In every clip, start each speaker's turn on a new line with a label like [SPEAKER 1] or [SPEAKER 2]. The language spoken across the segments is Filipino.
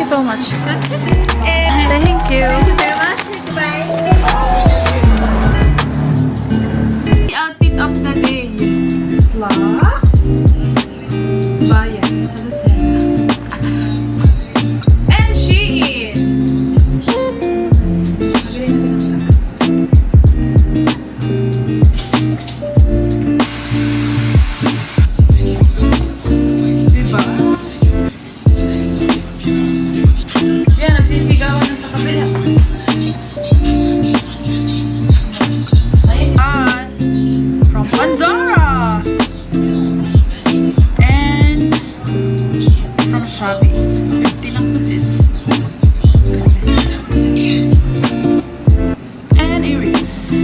[SPEAKER 1] So much. Thank you.
[SPEAKER 2] Very much. Bye.
[SPEAKER 1] The outfit of the day. Slacks. Bayan sa Lucena. And Shein. Diba? Yan, nagsisigawan na sa kabila. And from Pandora. And from Shopee. 50 lang to sis. And earrings.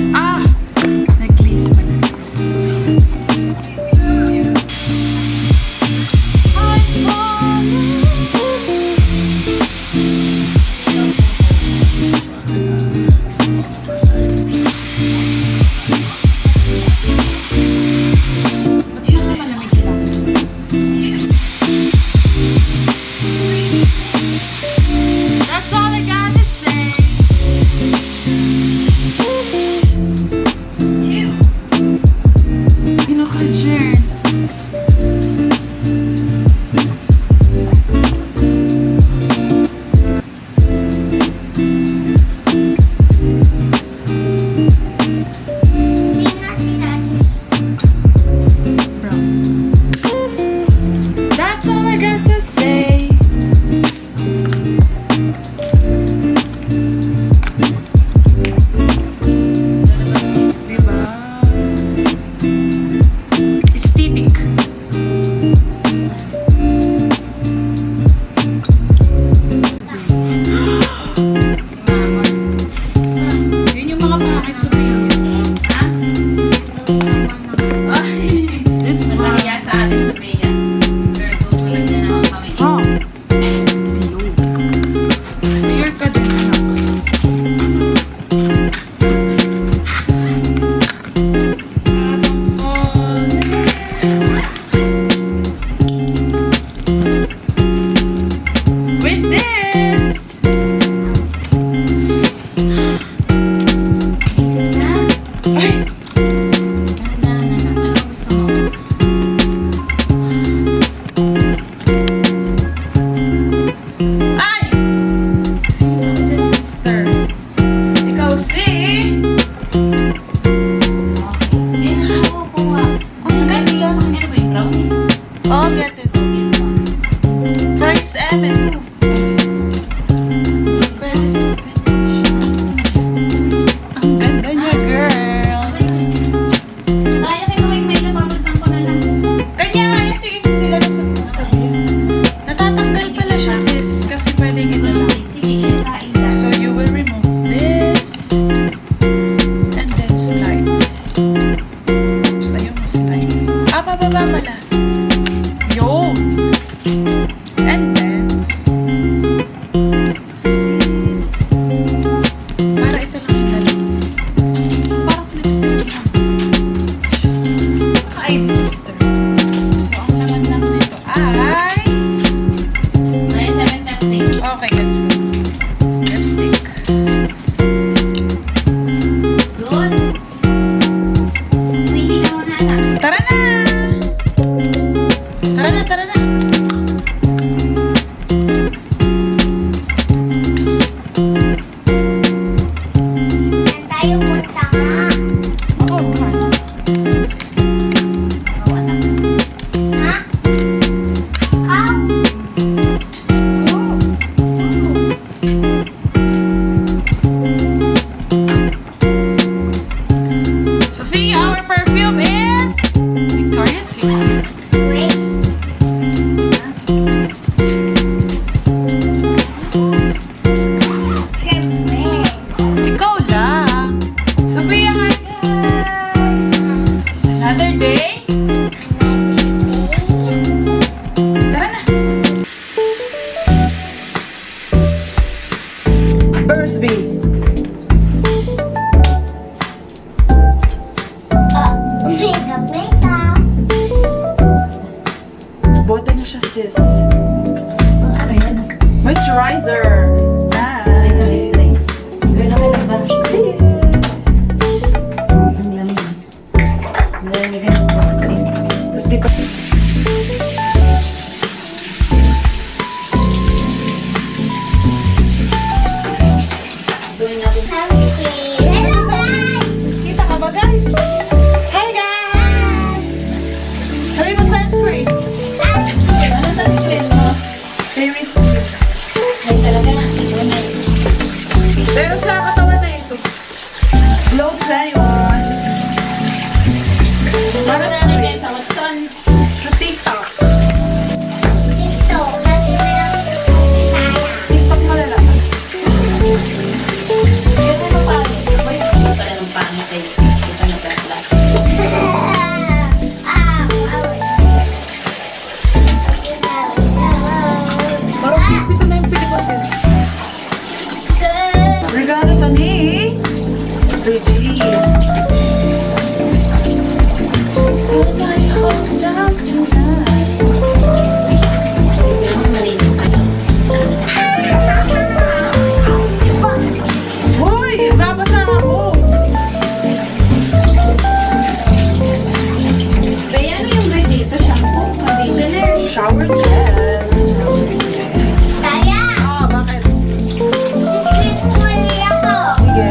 [SPEAKER 1] Necklace pala sis.
[SPEAKER 2] That's all I got to say.
[SPEAKER 1] Pinaka-Jern. That's all I got to say. Diba? Aesthetic. Yun yung mga pangit sabihin. This one.
[SPEAKER 2] Mahiya sa atin sa Bea. Pero tutulad na naman kami.
[SPEAKER 1] From Dior. Here ka din anak. Kasang fall. With this. Ay! Ay! Sino ka dyan, sister? Ikaw si... Ang ganda. Oh, get it. Price M and 2. Ang ganda niya, girl. Kanya nga yung tingin ko sila na sabi. Natatanggal pala siya, sis. Kasi pwedeng ito lang. So you will remove this. And then slide. Oops, ayun, slide. Pababa pala. Yun. And then, sit. Para ito lang yung dali. Parang lipstick lang. Ay, sister. So, ang laman lang nito ay... Okay, let's go. Lipstick. Tara na! Tara na, tara na! Oo, kumain. moisturizer. Nice.
[SPEAKER 2] Gawin ako lang ba?
[SPEAKER 1] Sige.
[SPEAKER 2] Ang lamig. Ang lamig ang boss ko eh.
[SPEAKER 1] Tapos dito.
[SPEAKER 2] Gawin natin.
[SPEAKER 1] Kita ka ba, guys? Hi, guys! Sabi mo sunscreen. Ano sunscreen mo? Very sweet.
[SPEAKER 2] Ay talaga na. Gawin na.
[SPEAKER 1] Pero sa katawan na ito. Glow Zion. Para sa akin sa Watson. Sa TikTok. TikTok mo lang.
[SPEAKER 2] Gawin mo pa. Ako'y hindi pala ng pangit eh. Ito na pala.
[SPEAKER 1] Parang pipito na yung pelikosis. Regalo to ni Reggie. So my hopes out tonight.
[SPEAKER 2] Gawin mo malinis tayo.
[SPEAKER 1] Hoy! Babasa ako!
[SPEAKER 2] Kaya ano yung guys dito? Shampoo? Conditioner?
[SPEAKER 1] Shower gel. Ah, bakit? Sige.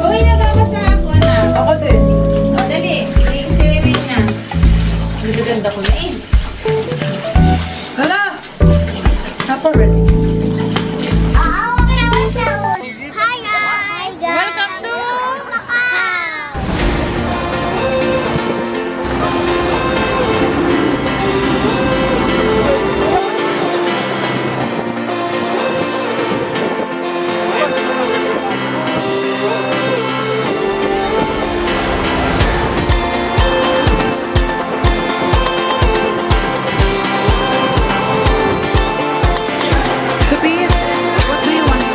[SPEAKER 2] Uy, nababasa ako na.
[SPEAKER 1] Ako din.
[SPEAKER 2] O, dali. Swimming na. Nagaganda ko na eh.
[SPEAKER 1] Hala! Not already.
[SPEAKER 3] Welcome to
[SPEAKER 1] Sophia, what do you want?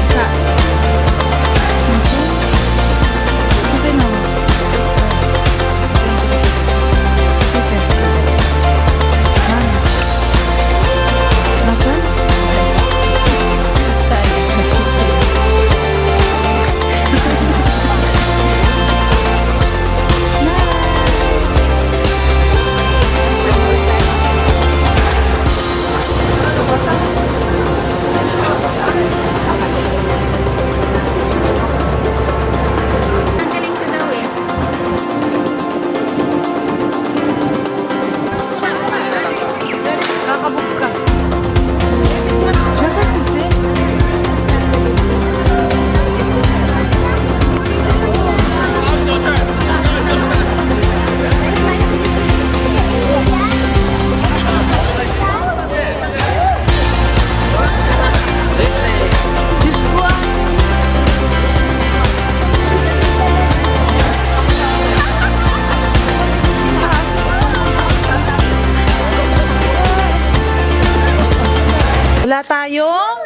[SPEAKER 1] Sa? Sige na. Sige. Nasaan? Mas gusto.
[SPEAKER 3] Ang galing ko daw eh.
[SPEAKER 1] Kakabog ka. Nasaan si sis? Diyos ko ah. Wala tayong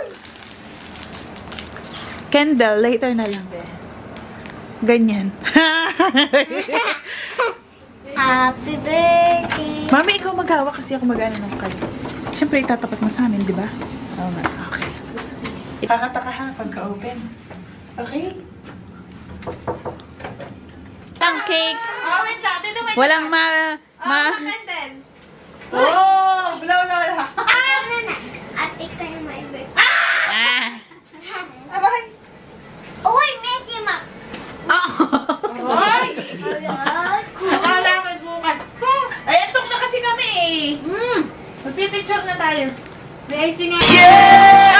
[SPEAKER 1] candle. Later na lang. Ganyan.
[SPEAKER 3] Happy birthday.
[SPEAKER 1] Mami, ikaw maghawa kasi ako mag-ano ng kayo. Siyempre, itatapat mo sa amin, di ba? Oo nga. Okay. Kakataka ha pagka-open. Okay?
[SPEAKER 3] Ang cake.
[SPEAKER 1] Oh, wait lang. Dito may
[SPEAKER 3] Walang
[SPEAKER 1] candle. Oh, blow lola.
[SPEAKER 3] At ikaw yung may birthday. Ah.
[SPEAKER 1] Aray!
[SPEAKER 3] Uy, Mickey Mouse.
[SPEAKER 1] Ay! Akala ko bukas. Ay, antok na kasi kami eh. Magpipicture na tayo.
[SPEAKER 3] May icing nga.
[SPEAKER 1] Yeah!